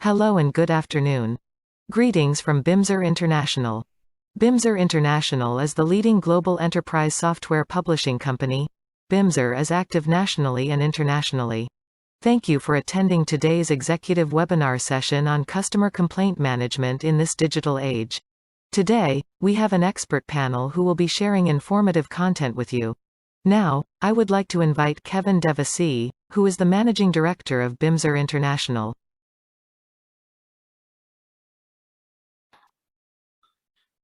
Hello and good afternoon. Greetings from Bimser International. Bimser International is the leading global enterprise software publishing company. Bimser is active nationally and internationally. Thank you for attending today's executive webinar session on customer complaint management in this digital age. Today, we have an expert panel who will be sharing informative content with you. Now, I would like to invite Kevin Devassi, who is the Managing Director of Bimser International.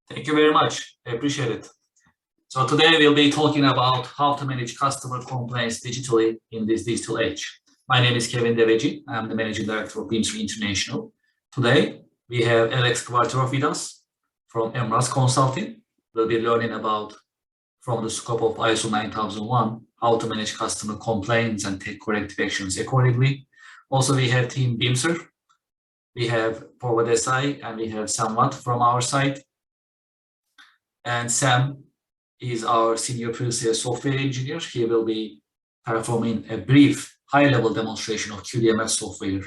Thank you very much. I appreciate it. So today we'll be talking about how to manage customer complaints digitally in this digital age. My name is Kevin Devassi. I'm the Managing Director of Bimser International. Today we have Alex Kvarterov with us from MRAS Consulting. We'll be learning about, from the scope of ISO 9001, how to manage customer complaints and take corrective actions accordingly. Also, we have Team Bimser. We have Forward SI and we have Samvat from our side. And Sam is our senior pre-sales software engineer. He will be performing a brief high-level demonstration of QDMS software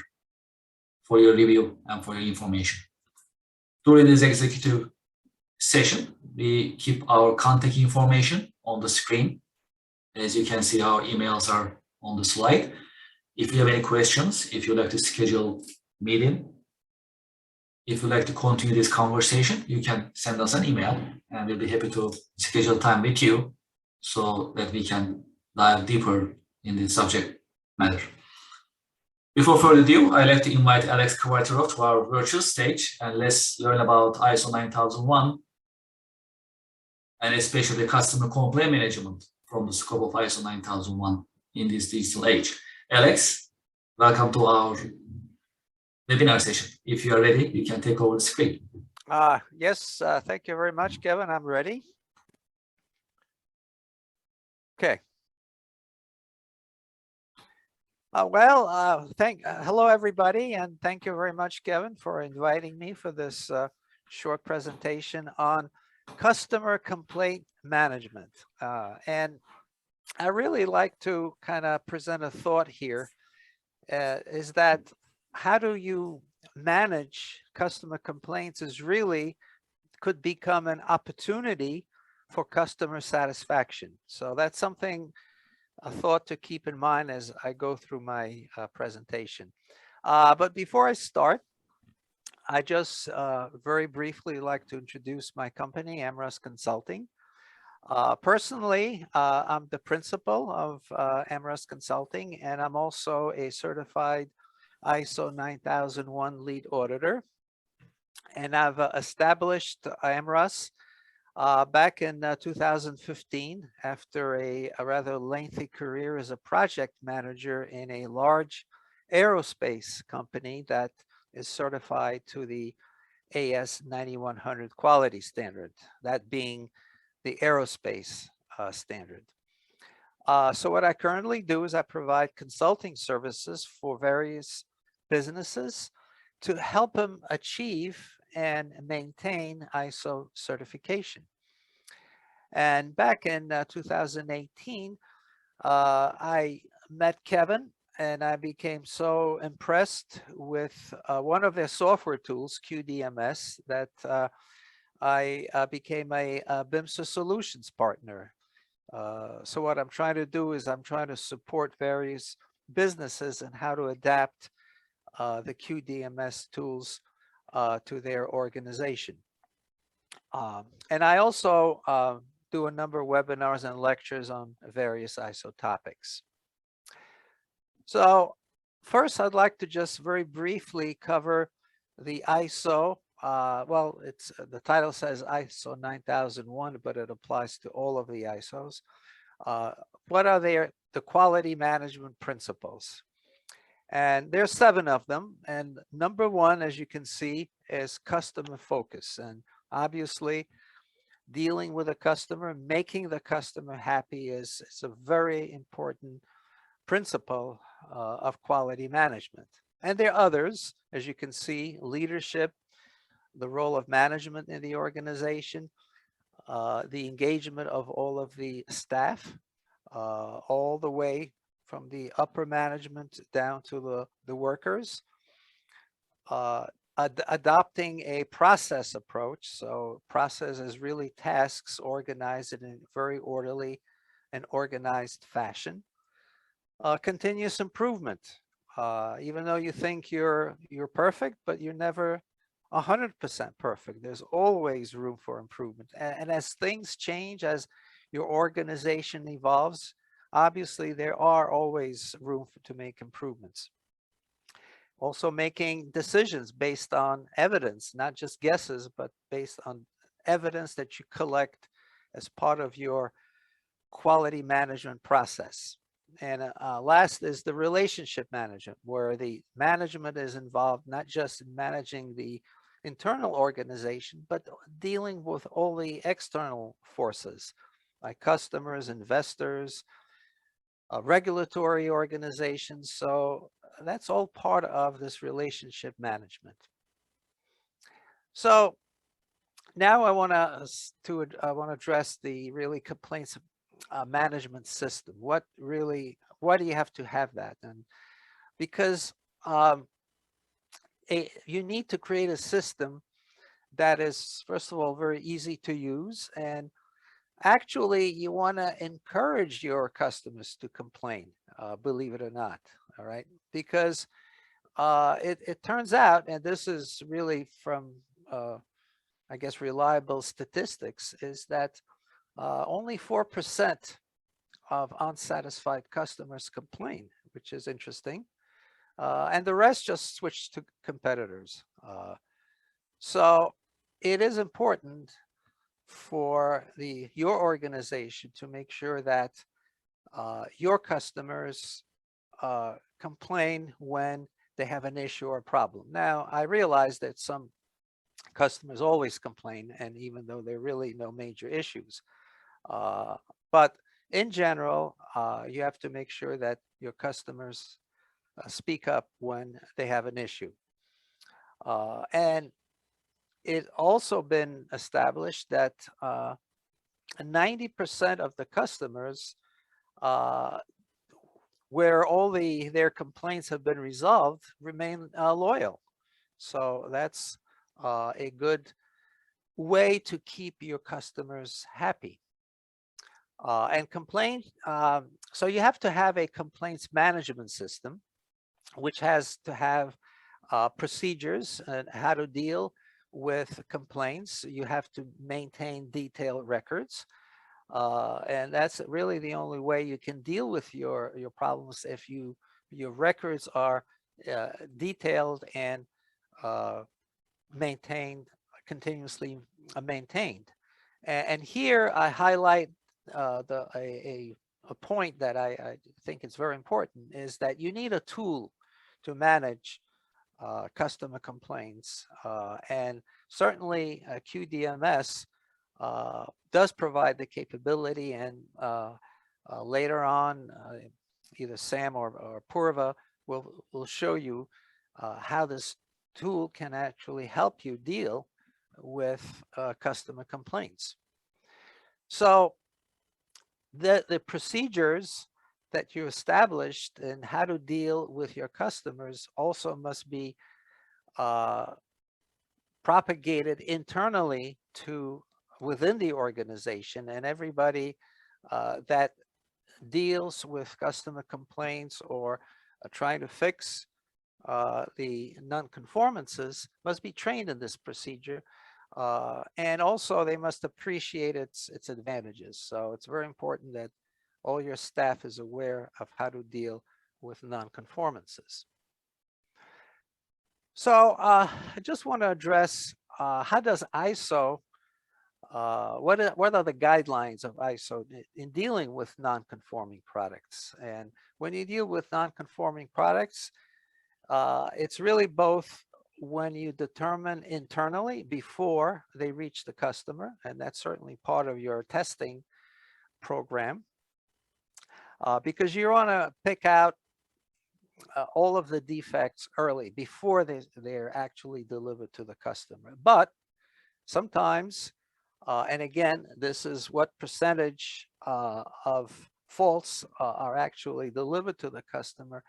for your review and for your information. During this executive session, we keep our contact information on the screen. As you can see, our emails are on the slide. If you have any questions, if you'd like to schedule a meeting, if you'd like to continue this conversation, you can send us an email and we'll be happy to schedule time with you so that we can dive deeper in the subject matter. Before further ado, I'd like to invite Alex Kvarterov to our virtual stage and let's learn about ISO 9001 and especially customer complaint management from the scope of ISO 9001 in this digital age. Alex, welcome to our webinar session. If you are ready, you can take over the screen. Yes, thank you very much, Kevin. I'm ready. Okay. Hello, everybody, and thank you very much, Kevin, for inviting me for this short presentation on customer complaint management. And I really like to kind of present a thought here, is that how do you manage customer complaints is really could become an opportunity for customer satisfaction. So that's something, a thought to keep in mind as I go through my presentation. But before I start, I just very briefly like to introduce my company, MRAS Consulting. Personally, I'm the principal of MRAS Consulting, and I'm also a certified ISO 9001 lead auditor. And I've established MRAS back in 2015 after a rather lengthy career as a project manager in a large aerospace company that is certified to the AS 9100 quality standard, that being the aerospace standard. So what I currently do is I provide consulting services for various businesses to help them achieve and maintain ISO certification. And back in 2018, I met Kevin and I became so impressed with one of their software tools, QDMS, that I became a Bimser Solutions partner. So what I'm trying to do is I'm trying to support various businesses and how to adapt the QDMS tools to their organization. And I also do a number of webinars and lectures on various ISO topics. So first, I'd like to just very briefly cover the ISO. Well, the title says ISO 9001, but it applies to all of the ISOs. What are the quality management principles? And there's 7 of them. And number 1, as you can see, is customer focus. And obviously, dealing with a customer, making the customer happy is a very important principle of quality management. And there are others, as you can see, leadership, the role of management in the organization, the engagement of all of the staff, all the way from the upper management down to the workers, adopting a process approach. So process is really tasks organized in a very orderly and organized fashion. Continuous improvement. Even though you think you're perfect, but you're never 100% perfect. There's always room for improvement. And as things change, as your organization evolves, obviously there are always room to make improvements. Also making decisions based on evidence, not just guesses, but based on evidence that you collect as part of your quality management process. And last is the relationship management, where the management is involved not just in managing the internal organization, but dealing with all the external forces like customers, investors, regulatory organizations. So that's all part of this relationship management. So now I want to address the really complaints management system. Why do you have to have that? And because you need to create a system that is, first of all, very easy to use, and actually you want to encourage your customers to complain, believe it or not. All right, because it turns out, and this is really from I guess reliable statistics, is that only 4% of unsatisfied customers complain, which is interesting. And the rest just switch to competitors. So it is important for your organization to make sure that your customers complain when they have an issue or a problem. Now, I realize that some customers always complain, and even though there are really no major issues. But in general, you have to make sure that your customers speak up when they have an issue. And it's also been established that 90% of the customers where all their complaints have been resolved remain loyal. So that's a good way to keep your customers happy. And so you have to have a complaints management system, which has to have procedures and how to deal with complaints. You have to maintain detailed records. And that's really the only way you can deal with your problems, if your records are detailed and continuously maintained. And here I highlight a point that I think is very important, is that you need a tool to manage customer complaints. And certainly QDMS does provide the capability, and later on either Sam or Purva will show you how this tool can actually help you deal with customer complaints. So the procedures that you established and how to deal with your customers also must be propagated internally to within the organization, and everybody that deals with customer complaints or trying to fix the non-conformances must be trained in this procedure. And also they must appreciate its advantages. So it's very important that all your staff is aware of how to deal with non-conformances. So I just want to address how does ISO, what are the guidelines of ISO in dealing with non-conforming products? And when you deal with non-conforming products, it's really both when you determine internally before they reach the customer, and that's certainly part of your testing program, because you want to pick out all of the defects early before they're actually delivered to the customer. But sometimes, and again, this is what percentage of faults are actually delivered to the customer.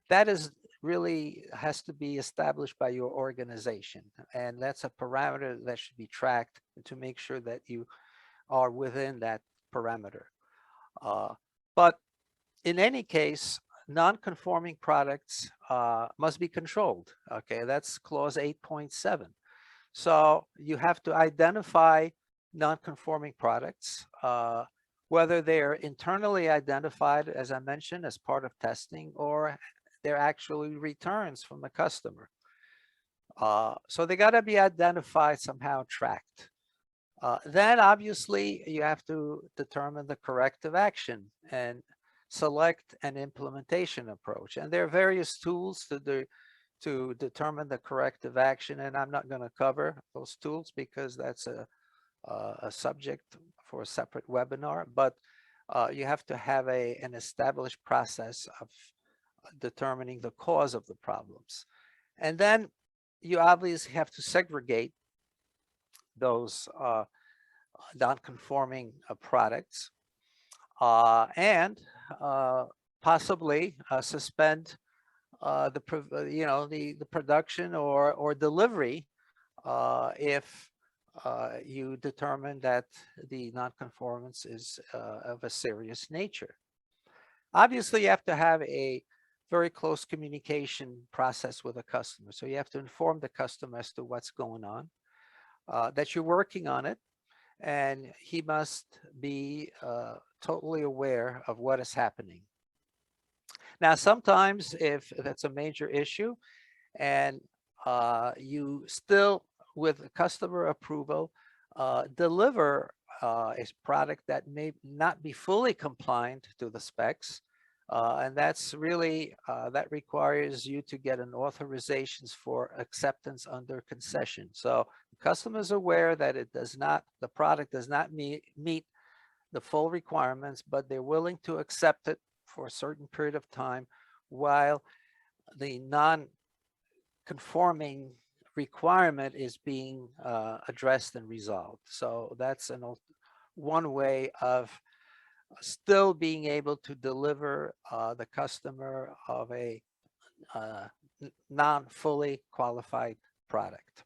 that is really has to be established by your organization, and that's a parameter that should be tracked to make sure that you are within that parameter. But in any case, non-conforming products must be controlled. Okay, that's clause 8.7. So you have to identify non-conforming products, whether they're internally identified, as I mentioned, as part of testing, or they're actually returns from the customer. So they got to be identified, somehow tracked. Then obviously you have to determine the corrective action and select an implementation approach. And there are various tools to determine the corrective action, and I'm not going to cover those tools because that's a subject for a separate webinar. But you have to have an established process of determining the cause of the problems. And then you obviously have to segregate those non-conforming products and possibly suspend the production or delivery if you determine that the non-conformance is of a serious nature. Obviously, you have to have a very close communication process with a customer. So you have to inform the customer as to what's going on, that you're working on it, and he must be totally aware of what is happening. Now, sometimes if that's a major issue and you still, with customer approval, deliver a product that may not be fully compliant to the specs, and that's really, that requires you to get an authorizations for acceptance under concession. So the customer is aware that the product does not meet the full requirements, but they're willing to accept it for a certain period of time while the non-conforming requirement is being addressed and resolved. So that's one way of still being able to deliver the customer of a non-fully qualified product.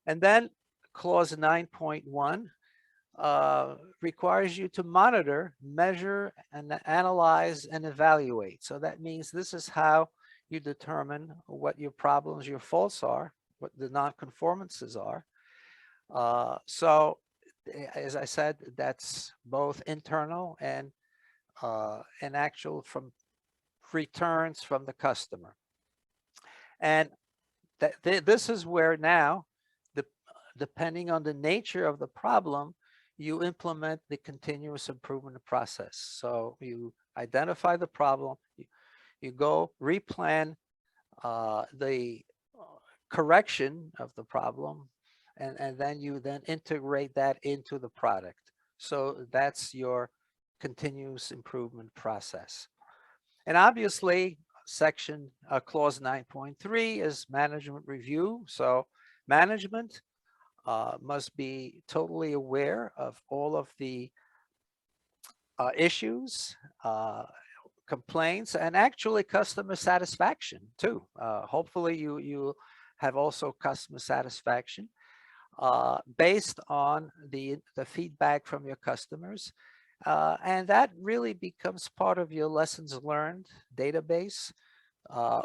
And then clause 9.1 requires you to monitor, measure, and analyze and evaluate. So that means this is how you determine what your problems, your faults are, what the non-conformances are. So as I said, that's both internal and actual from returns from the customer. And this is where now, depending on the nature of the problem, you implement the continuous improvement process. So you identify the problem, you go replan the correction of the problem, and then you integrate that into the product. So that's your continuous improvement process. And obviously, clause 9.3 is management review. So management must be totally aware of all of the issues, complaints, and actually customer satisfaction too. Hopefully you have also customer satisfaction based on the feedback from your customers. And that really becomes part of your lessons learned database,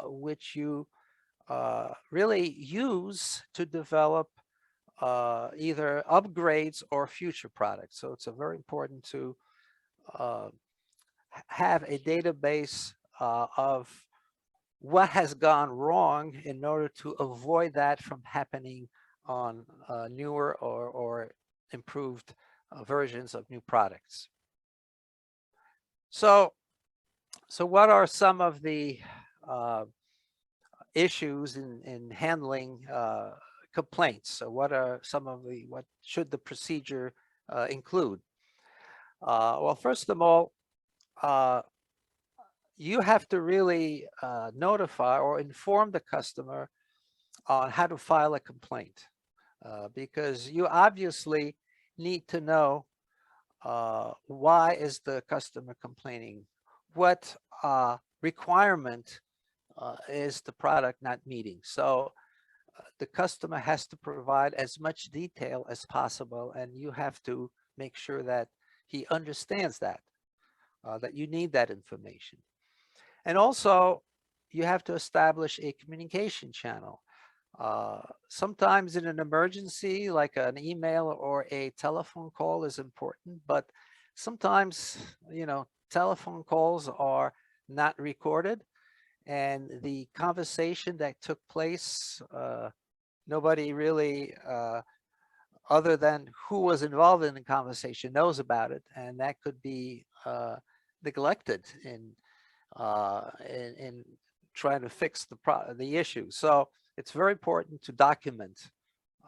which you really use to develop either upgrades or future products. So it's very important to have a database of what has gone wrong in order to avoid that from happening on newer or improved versions of new products. So what are some of the issues in handling complaints? So what should the procedure include? Well, first of all, you have to really notify or inform the customer on how to file a complaint, because you obviously need to know why is the customer complaining, what requirement is the product not meeting. So the customer has to provide as much detail as possible, and you have to make sure that he understands that, that you need that information. And also, you have to establish a communication channel. Sometimes in an emergency, like an email or a telephone call is important, but sometimes, telephone calls are not recorded, and the conversation that took place, nobody really, other than who was involved in the conversation, knows about it, and that could be neglected in trying to fix the issue. So it's very important to document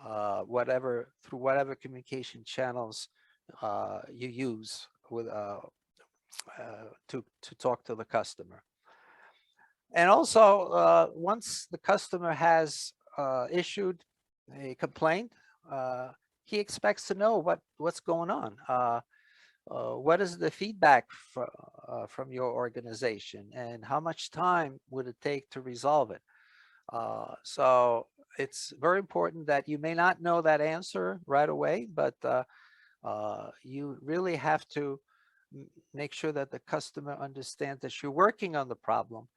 through whatever communication channels you use with to talk to the customer. And also, once the customer has issued a complaint, he expects to know what's going on. What is the feedback from your organization, and how much time would it take to resolve it? So it's very important that you may not know that answer right away, but you really have to make sure that the customer understands that you're working on the problem,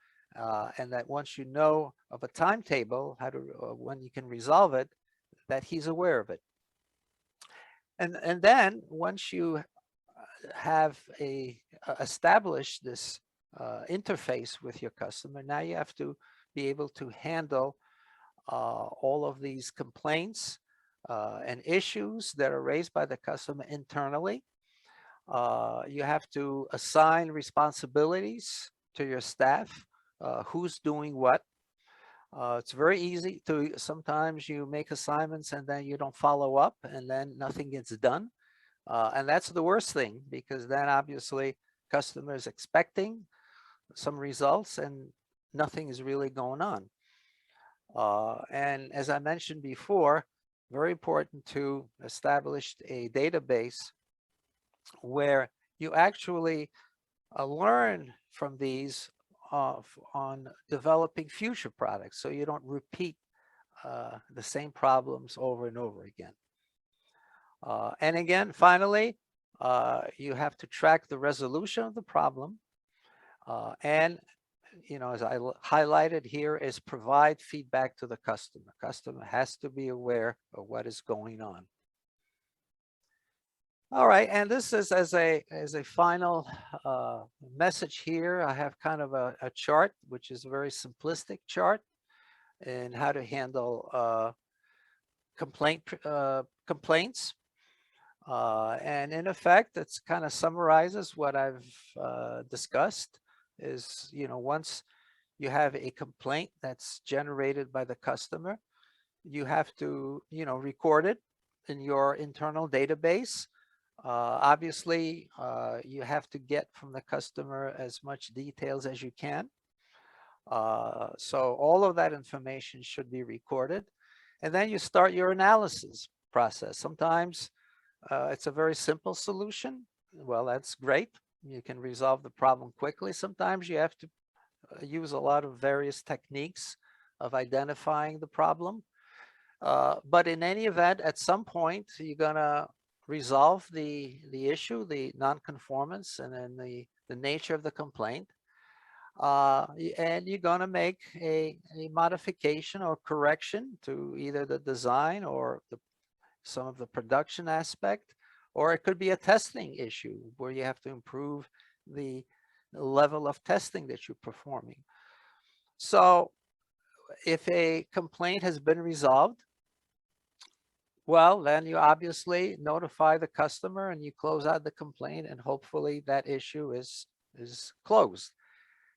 and that once you know of a timetable, when you can resolve it, that he's aware of it. And then once you have established this interface with your customer, now you have to be able to handle all of these complaints and issues that are raised by the customer internally. You have to assign responsibilities to your staff, who's doing what. It's very easy to, sometimes you make assignments and then you don't follow up, and then nothing gets done. And that's the worst thing, because then obviously customers expecting some results and nothing is really going on. And as I mentioned before, very important to establish a database where you actually learn from these on developing future products, so you don't repeat the same problems over and over again. And again, finally, you have to track the resolution of the problem. And, as I highlighted here, is provide feedback to the customer. Customer has to be aware of what is going on. All right, and this is as a final message here. I have kind of a chart, which is a very simplistic chart in how to handle complaints. And in effect, it's kind of summarizes what I've discussed. Is, once you have a complaint that's generated by the customer, you have to, record it in your internal database. Obviously, you have to get from the customer as much details as you can. So all of that information should be recorded. And then you start your analysis process. Sometimes it's a very simple solution. Well, that's great. You can resolve the problem quickly. Sometimes you have to use a lot of various techniques of identifying the problem. But in any event, at some point, you're going to resolve the issue, the non-conformance, and then the nature of the complaint. And you're going to make a modification or correction to either the design or some of the production aspect, or it could be a testing issue where you have to improve the level of testing that you're performing. So if a complaint has been resolved, well, then you obviously notify the customer and you close out the complaint, and hopefully that issue is closed.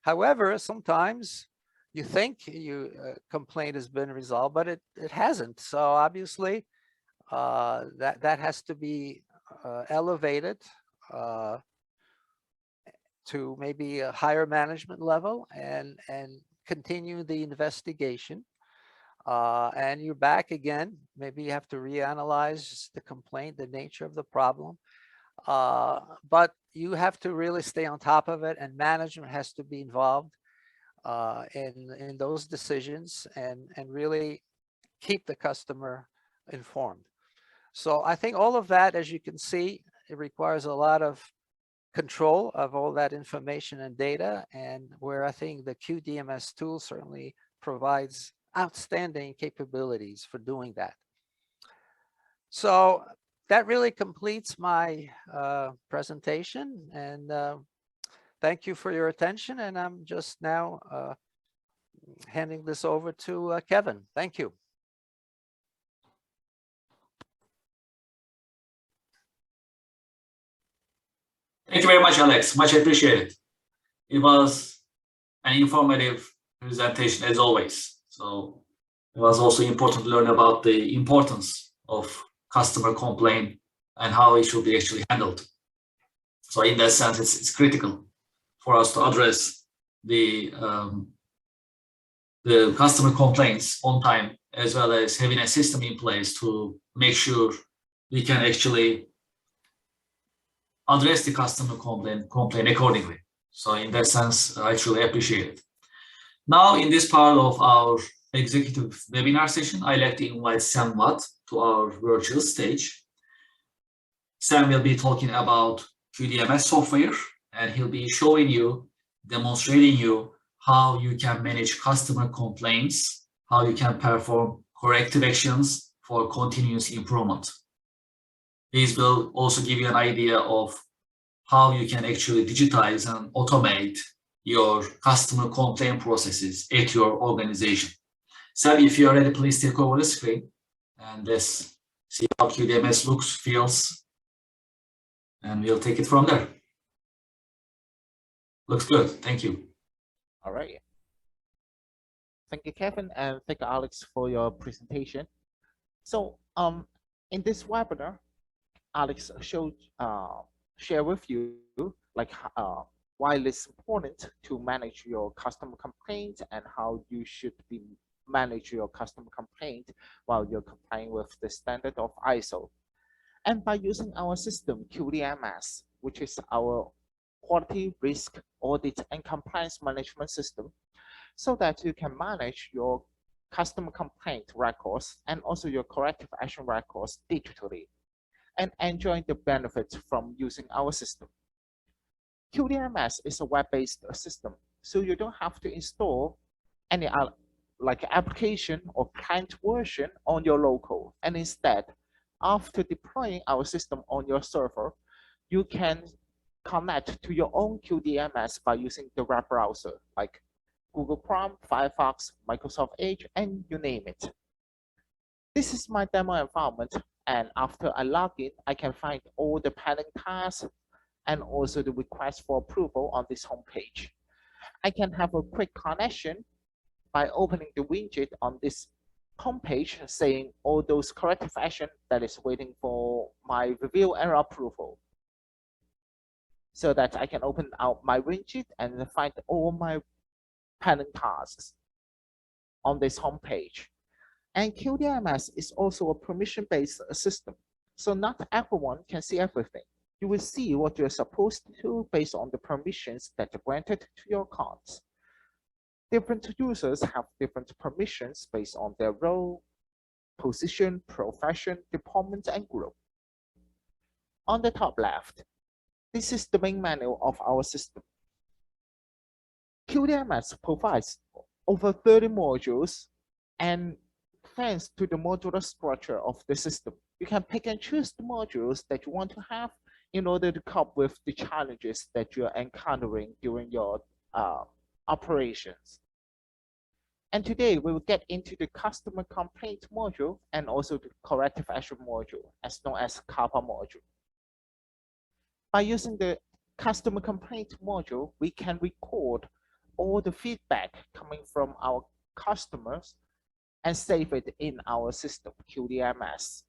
However, sometimes you think your complaint has been resolved, but it hasn't. So obviously that has to be elevated to maybe a higher management level and continue the investigation. And you're back again. Maybe you have to reanalyze the complaint, the nature of the problem. But you have to really stay on top of it, and management has to be involved. in those decisions and really keep the customer informed. So I think all of that, as you can see, it requires a lot of control of all that information and data, and where I think the QDMS tool certainly provides outstanding capabilities for doing that. So that really completes my presentation, and thank you for your attention. And I'm just now handing this over to Kevin. Thank you. Thank you very much, Alex. Much appreciated. It was an informative presentation as always. So it was also important to learn about the importance of customer complaint and how it should be actually handled. So in that sense, it's critical for us to address the customer complaints on time, as well as having a system in place to make sure we can actually address the customer complaint accordingly. So in that sense, I truly appreciate it. Now, in this part of our executive webinar session, I'd like to invite Sam Watt to our virtual stage. Sam will be talking about QDMS software, and he'll be showing you, demonstrating you how you can manage customer complaints, how you can perform corrective actions for continuous improvement. These will also give you an idea of how you can actually digitize and automate your customer complaint processes at your organization. Sam, if you're ready, please take over the screen and let's see how QDMS looks, feels, and we'll take it from there. Looks good. Thank you. All right. Thank you, Kevin, and thank you, Alex, for your presentation. So, in this webinar, Alex share with you like why it's important to manage your customer complaint and how you should be manage your customer complaint while you're complying with the standard of ISO. And by using our system QDMS, which is our quality, risk, audit, and compliance management system, so that you can manage your customer complaint records and also your corrective action records digitally and enjoy the benefits from using our system. QDMS is a web-based system, so you don't have to install any like application or client version on your local. And instead, after deploying our system on your server, you can connect to your own QDMS by using the web browser like Google Chrome, Firefox, Microsoft Edge, and you name it. This is my demo environment, and after I log in, I can find all the pending tasks and also the request for approval on this homepage. I can have a quick connection by opening the widget on this homepage saying all those corrective action that is waiting for my review and approval, so that I can open out my widget and find all my pending tasks on this homepage. And QDMS is also a permission-based system, so not everyone can see everything. You will see what you're supposed to based on the permissions that are granted to your accounts. Different users have different permissions based on their role, position, profession, department, and group. On the top left, this is the main menu of our system. QDMS provides over 30 modules, and thanks to the modular structure of the system, you can pick and choose the modules that you want to have in order to cope with the challenges that you're encountering during your operations. And today we will get into the customer complaint module and also the corrective action module, as known as CAPA module. By using the customer complaint module, we can record all the feedback coming from our customers and save it in our system, QDMS.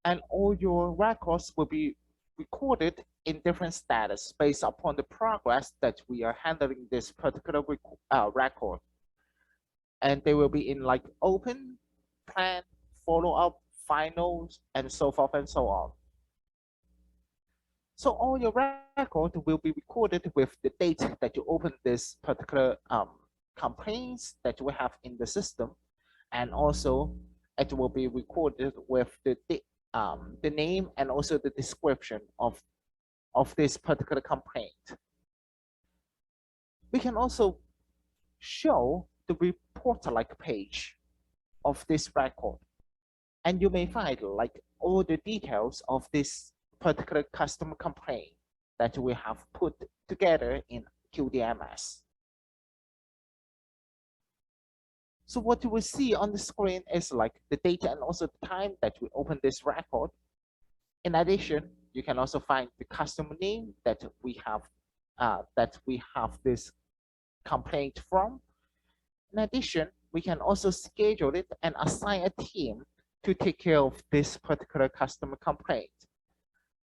And all your records will be recorded in different status based upon the progress that we are handling this particular record. And they will be in like open, plan, follow-up, finals, and so forth and so on. So all your record will be recorded with the date that you open this particular complaints that we have in the system, and also it will be recorded with the name and also the description of this particular complaint. We can also show the report-like page of this record, and you may find like all the details of this particular customer complaint that we have put together in QDMS. So what you will see on the screen is like the data and also the time that we open this record. In addition, you can also find the customer name that we have this complaint from. In addition, we can also schedule it and assign a team to take care of this particular customer complaint.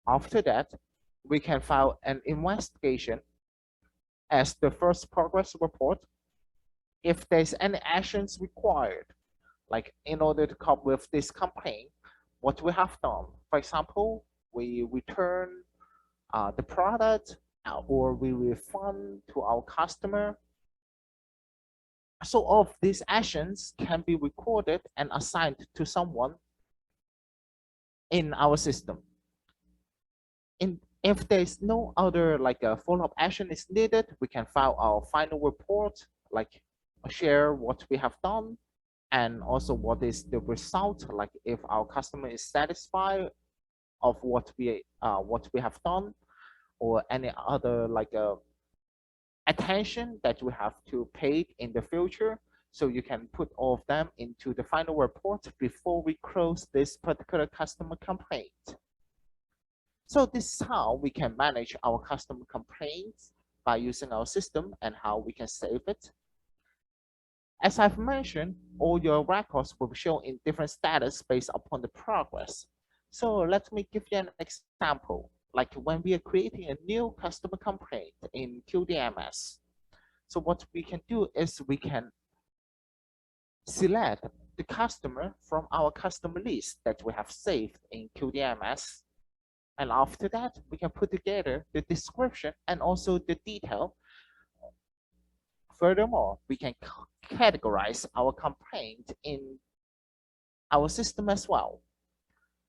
After that, we can file an investigation as the first progress report if there's any actions required, like in order to cope with this complaint, what we have done. For example, we return the product or we refund to our customer. So all of these actions can be recorded and assigned to someone in our system. If there's no other like a follow-up action is needed, we can file our final report, like share what we have done and also what is the result, like if our customer is satisfied of what we have done, or any other like attention that we have to pay in the future. So you can put all of them into the final report before we close this particular customer complaint. So this is how we can manage our customer complaints by using our system and how we can save it. As I've mentioned, all your records will be shown in different status based upon the progress. So let me give you an example. Like when we are creating a new customer complaint in QDMS. So what we can do is we can select the customer from our customer list that we have saved in QDMS. And after that, we can put together the description and also the detail. Furthermore, we can categorize our complaint in our system as well.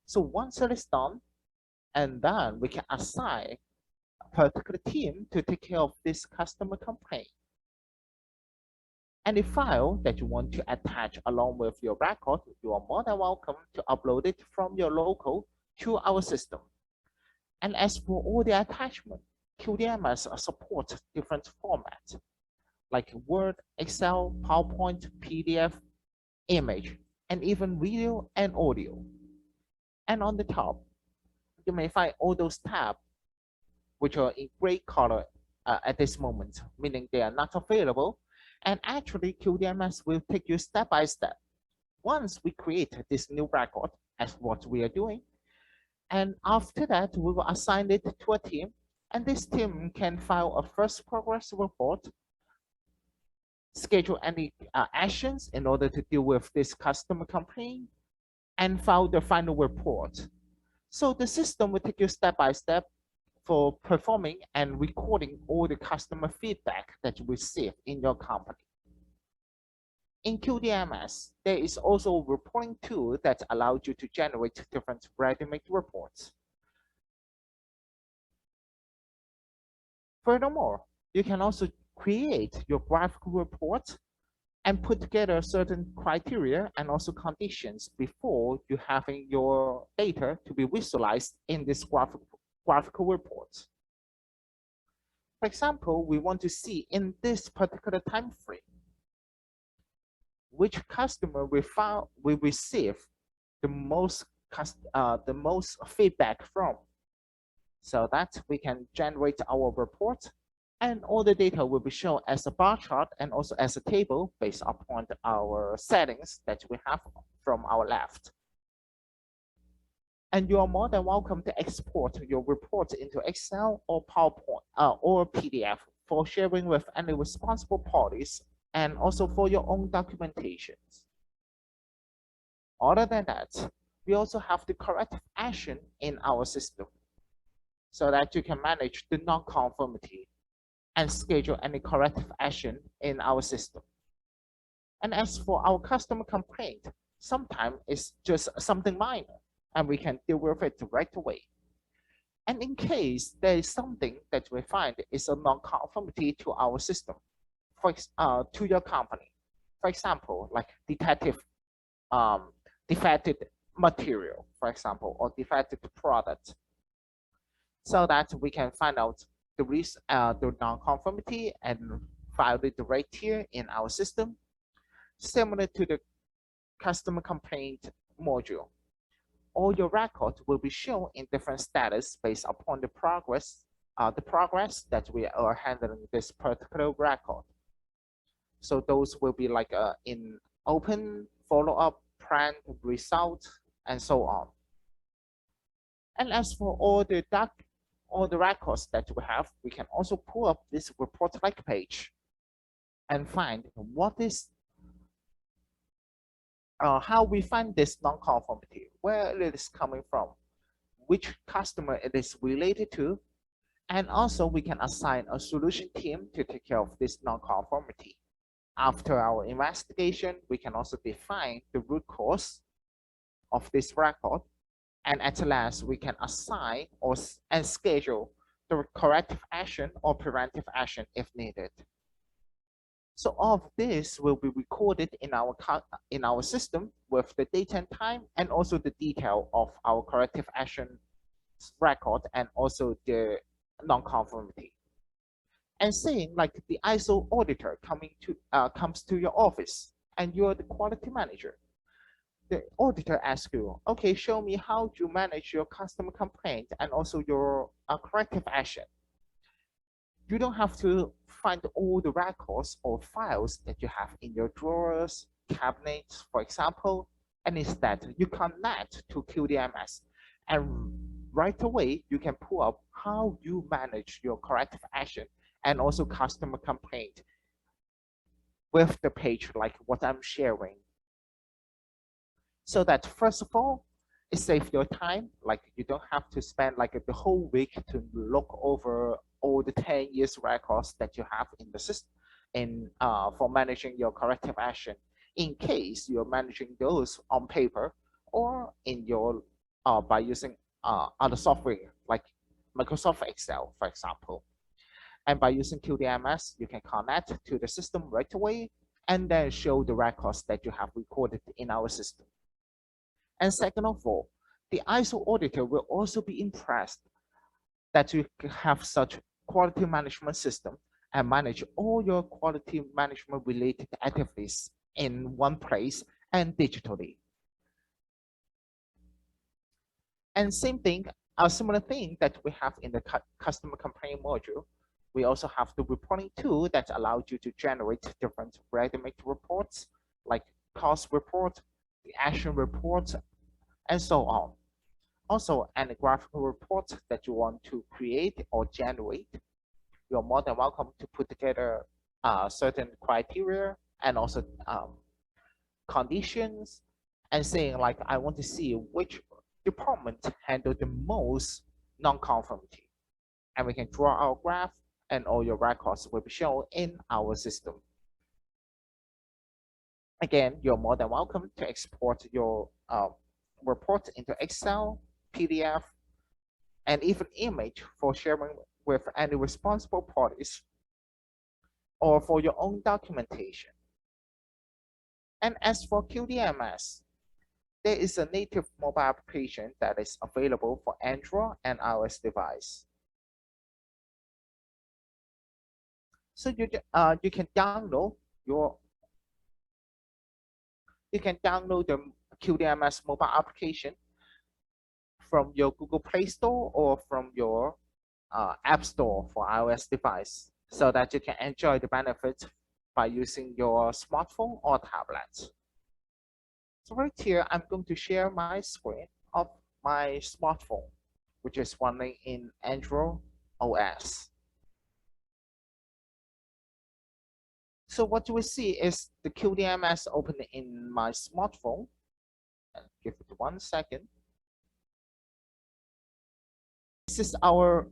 So once it is done, and then we can assign a particular team to take care of this customer complaint. Any file that you want to attach along with your record, you are more than welcome to upload it from your local to our system. And as for all the attachment, QDMS supports different formats like Word, Excel, PowerPoint, PDF, image, and even video and audio. And on the top, you may find all those tabs which are in gray color at this moment, meaning they are not available. And actually, QDMS will take you step by step. Once we create this new record, as what we are doing, and after that, we will assign it to a team, and this team can file a first progress report, schedule any actions in order to deal with this customer complaint, and file the final report. So the system will take you step by step for performing and recording all the customer feedback that you receive in your company. In QDMS, there is also a reporting tool that allows you to generate different ready-made reports. Furthermore, you can also create your graphical report and put together certain criteria and also conditions before you having your data to be visualized in this graphical report. For example, we want to see in this particular time frame which customer we receive the most feedback from, so that we can generate our report, and all the data will be shown as a bar chart and also as a table based upon our settings that we have from our left. And you are more than welcome to export your report into Excel or PowerPoint or PDF for sharing with any responsible parties and also for your own documentations. Other than that, we also have the corrective action in our system so that you can manage the non-conformity and schedule any corrective action in our system. And as for our customer complaint, sometimes it's just something minor and we can deal with it right away. And in case there is something that we find is a non-conformity to our system, to your company, for example, like defective material, for example, or defective product, so that we can find out the non-conformity and file it right here in our system, similar to the customer complaint module. All your records will be shown in different status based upon the progress that we are handling this particular record. So those will be like in open, follow-up, plan, result, and so on. And as for all the records that we have, we can also pull up this report-like page and find what is how we find this non-conformity, where it is coming from, which customer it is related to, and also we can assign a solution team to take care of this non-conformity. After our investigation, we can also define the root cause of this record, and at last we can assign and schedule the corrective action or preventive action if needed. So all of this will be recorded in our system with the date and time, and also the detail of our corrective action record, and also the non-conformity. And saying like the ISO auditor comes to your office and you're the quality manager. The auditor asks you, okay, show me how you manage your customer complaint and also your corrective action. You don't have to find all the records or files that you have in your drawers, cabinets, for example, and instead you connect to QDMS, and right away you can pull up how you manage your corrective action and also customer complaint with the page like what I'm sharing. So that first of all, it saves your time. Like you don't have to spend like the whole week to look over all the 10 years records that you have in the system for managing your corrective action, in case you're managing those on paper or in your by using other software like Microsoft Excel, for example. And by using QDMS, you can connect to the system right away and then show the records that you have recorded in our system. And second of all, the ISO auditor will also be impressed that you have such quality management system and manage all your quality management related activities in one place and digitally. And same thing, a similar thing that we have in the customer complaint module, we also have the reporting tool that allows you to generate different ready-made reports like cost report, the action report, and so on. Also, any graphical report that you want to create or generate, you're more than welcome to put together certain criteria and also conditions, and saying like, I want to see which department handle the most non-conformity. And we can draw our graph and all your records will be shown in our system. Again, you're more than welcome to export your report into Excel, PDF, and even image for sharing with any responsible parties or for your own documentation. And as for QDMS, there is a native mobile application that is available for Android and iOS device. So you can download the QDMS mobile application from your Google Play Store or from your App Store for iOS device, so that you can enjoy the benefits by using your smartphone or tablet. So right here, I'm going to share my screen of my smartphone, which is running in Android OS. So what you will see is the QDMS open in my smartphone. And give it 1 second. This is our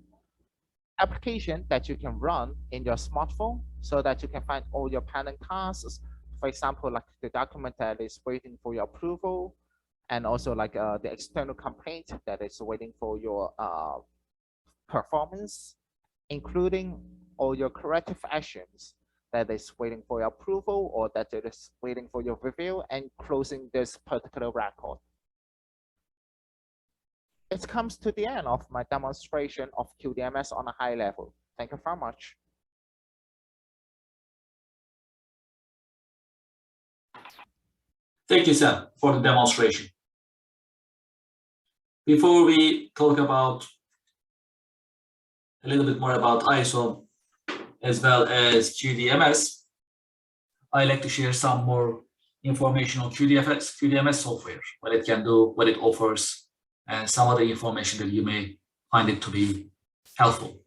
application that you can run in your smartphone so that you can find all your pending tasks, for example, like the document that is waiting for your approval, and also like the external complaint that is waiting for your performance, including all your corrective actions that is waiting for your approval or that it is waiting for your review and closing this particular record. It comes to the end of my demonstration of QDMS on a high level. Thank you very much. Thank you, Sam, for the demonstration. Before we talk about a little bit more about ISO as well as QDMS, I'd like to share some more information on QDMS software, what it can do, what it offers, and some other information that you may find it to be helpful.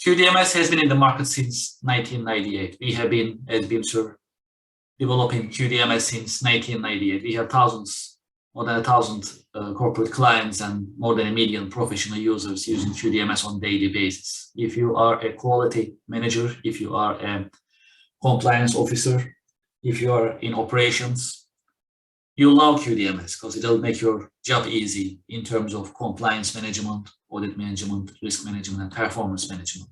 QDMS has been in the market since 1998. We have been, as Bimser, developing QDMS since 1998. We have more than 1,000 corporate clients and more than 1 million professional users using QDMS on a daily basis. If you are a quality manager, if you are a compliance officer, if you are in operations, you love QDMS because it'll make your job easy in terms of compliance management, audit management, risk management, and performance management.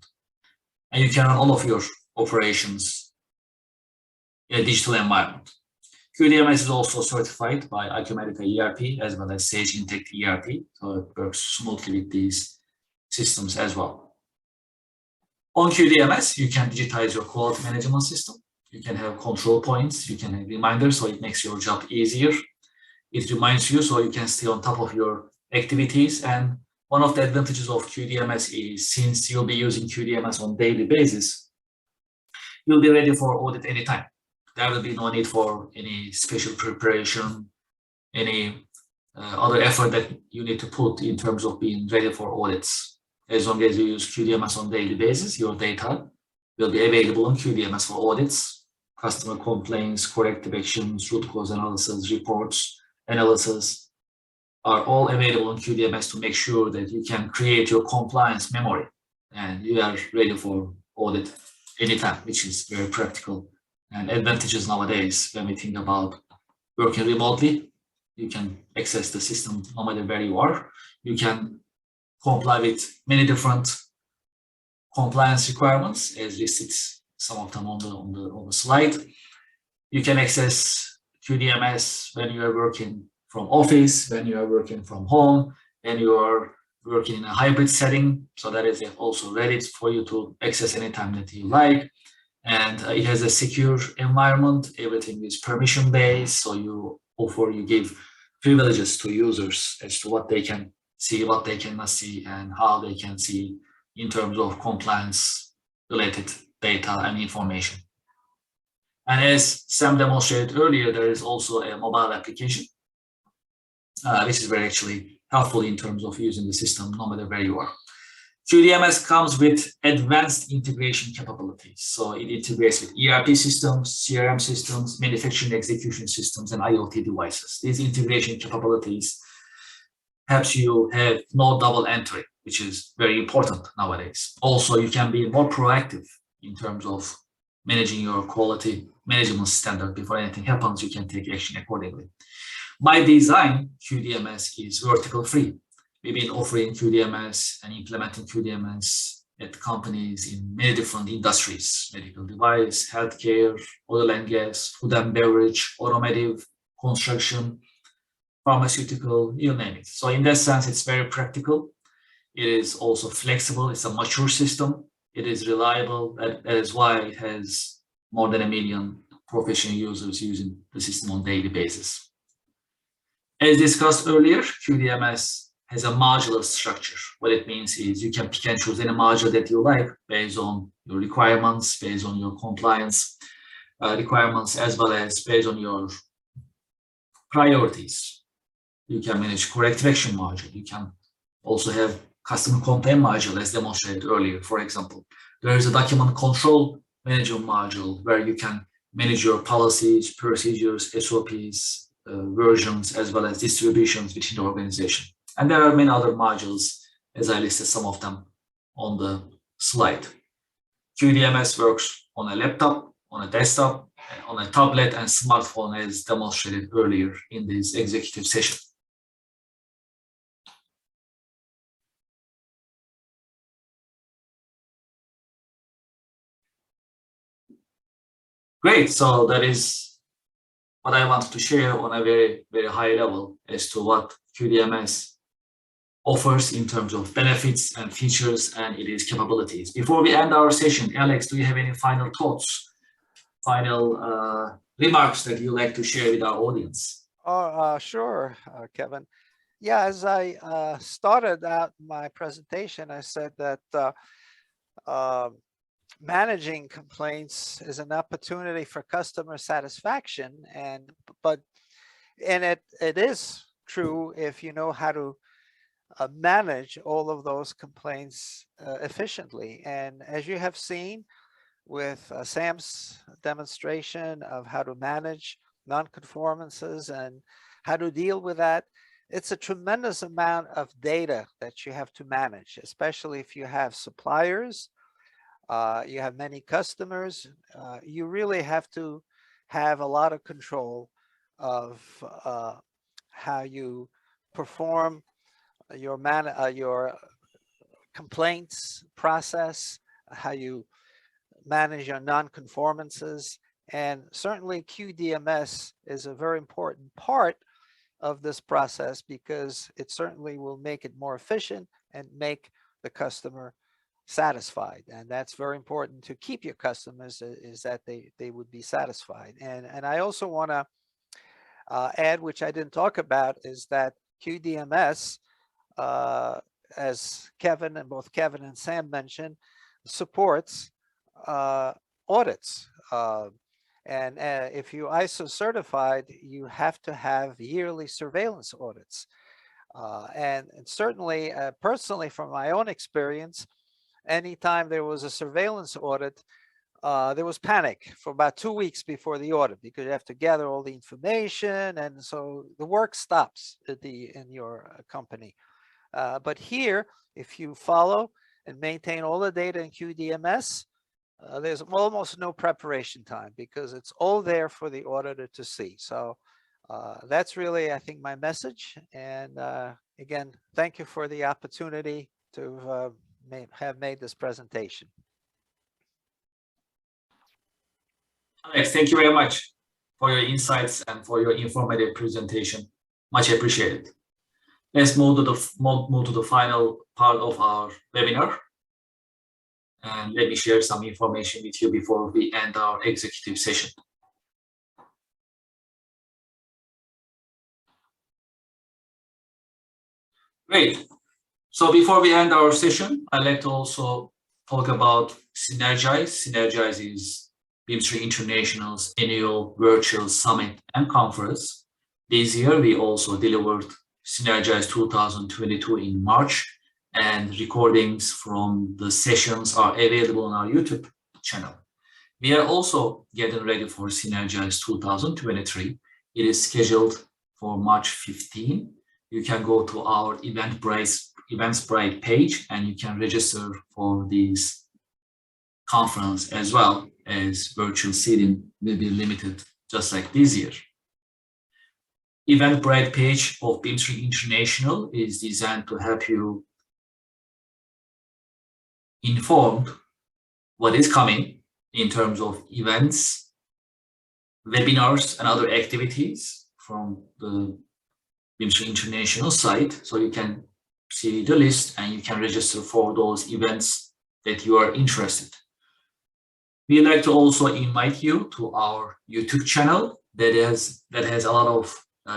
And you can run all of your operations in a digital environment. QDMS is also certified by Acumatica ERP as well as Sage Intacct ERP, so it works smoothly with these systems as well. On QDMS, you can digitize your quality management system. You can have control points, you can have reminders, so it makes your job easier. It reminds you so you can stay on top of your activities. And one of the advantages of QDMS is since you'll be using QDMS on a daily basis, you'll be ready for audit anytime. There will be no need for any special preparation, any other effort that you need to put in terms of being ready for audits. As long as you use QDMS on a daily basis, your data will be available on QDMS for audits, customer complaints, corrective actions, root cause analysis, reports, analysis are all available on QDMS to make sure that you can create your compliance memory and you are ready for audit anytime, which is very practical. And advantages nowadays when we think about working remotely, you can access the system no matter where you are. You can comply with many different compliance requirements as listed some of them on the slide. You can access QDMS when you are working from office, when you are working from home, when you are working in a hybrid setting. So that is also ready for you to access anytime that you like. And it has a secure environment. Everything is permission based. So you give privileges to users as to what they can see, what they cannot see, and how they can see in terms of compliance related data and information. And as Sam demonstrated earlier, there is also a mobile application, which is very actually helpful in terms of using the system no matter where you are. QDMS comes with advanced integration capabilities. So it integrates with ERP systems, CRM systems, manufacturing execution systems, and IoT devices. These integration capabilities helps you have no double entry, which is very important nowadays. Also, you can be more proactive in terms of managing your quality management standard. Before anything happens, you can take action accordingly. By design, QDMS is vertical free. We've been offering QDMS and implementing QDMS at companies in many different industries: medical device, healthcare, oil and gas, food and beverage, automotive, construction, pharmaceutical, you name it. So in that sense, it's very practical. It is also flexible. It's a mature system. It is reliable. That is why it has more than 1 million professional users using the system on a daily basis. As discussed earlier, QDMS has a modular structure. What it means is you can pick and choose any module that you like based on your requirements, based on your compliance requirements, as well as based on your priorities. You can manage corrective action module. You can also have customer complaint module as demonstrated earlier. For example, there is a document control manager module where you can manage your policies, procedures, SOPs, versions, as well as distributions within the organization. And there are many other modules, as I listed some of them on the slide. QDMS works on a laptop, on a desktop, on a tablet and smartphone, as demonstrated earlier in this executive session. Great, so that is what I wanted to share on a very, very high level as to what QDMS offers in terms of benefits and features and its capabilities. Before we end our session, Alex, do you have any final thoughts, final remarks that you'd like to share with our audience? Sure, Kevin. Yeah, as I started out my presentation, I said that managing complaints is an opportunity for customer satisfaction, and it is true if you know how to manage all of those complaints efficiently. And as you have seen with Sam's demonstration of how to manage non-conformances and how to deal with that, it's a tremendous amount of data that you have to manage, especially if you have suppliers, you have many customers. You really have to have a lot of control of how you perform your complaints process, how you manage your non-conformances. And certainly QDMS is a very important part of this process, because it certainly will make it more efficient and make the customer satisfied. And that's very important to keep your customers, is that they would be satisfied. And I also want to add, which I didn't talk about, is that QDMS, as both Kevin and Sam mentioned, supports audits. And if you ISO certified, you have to have yearly surveillance audits. And certainly, personally, from my own experience, anytime there was a surveillance audit, there was panic for about 2 weeks before the audit, because you have to gather all the information, and so the work stops in your company. But here, if you follow and maintain all the data in QDMS, there's almost no preparation time, because it's all there for the auditor to see. So that's really, I think, my message. And again, thank you for the opportunity to have made this presentation. Alex, thank you very much for your insights and for your informative presentation. Much appreciated. Let's move to the final part of our webinar. And let me share some information with you before we end our executive session. Great. So before we end our session, I'd like to also talk about Synergize. Synergize is Bimser International's annual virtual summit and conference. This year, we also delivered Synergize 2022 in March, and recordings from the sessions are available on our YouTube channel. We are also getting ready for Synergize 2023. It is scheduled for March 15. You can go to our Eventbrite page, and you can register for this conference, as well as virtual seating will be limited, just like this year. Eventbrite page of Bimser International is designed to help you informed what is coming in terms of events, webinars, and other activities from the Bimser International site. So you can see the list and you can register for those events that you are interested. We'd like to also invite you to our YouTube channel that has a lot of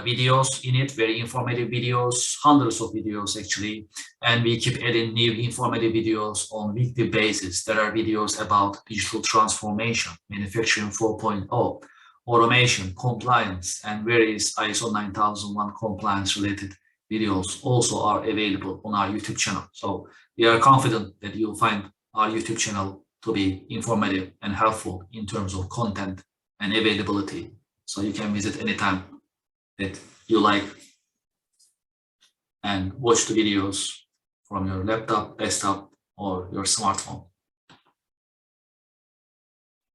videos in it, very informative videos, hundreds of videos actually, and we keep adding new informative videos on weekly basis. There are videos about digital transformation, manufacturing 4.0, automation, compliance, and various ISO 9001 compliance related videos also are available on our YouTube channel. So we are confident that you'll find our YouTube channel to be informative and helpful in terms of content and availability. So you can visit anytime that you like. and watch the videos from your laptop, desktop, or your smartphone.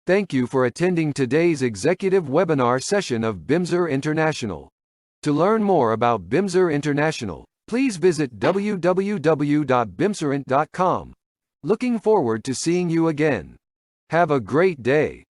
Thank you for attending today's executive webinar session of Bimser International. To learn more about Bimser International, please visit www.bimserint.com. Looking forward to seeing you again. Have a great day.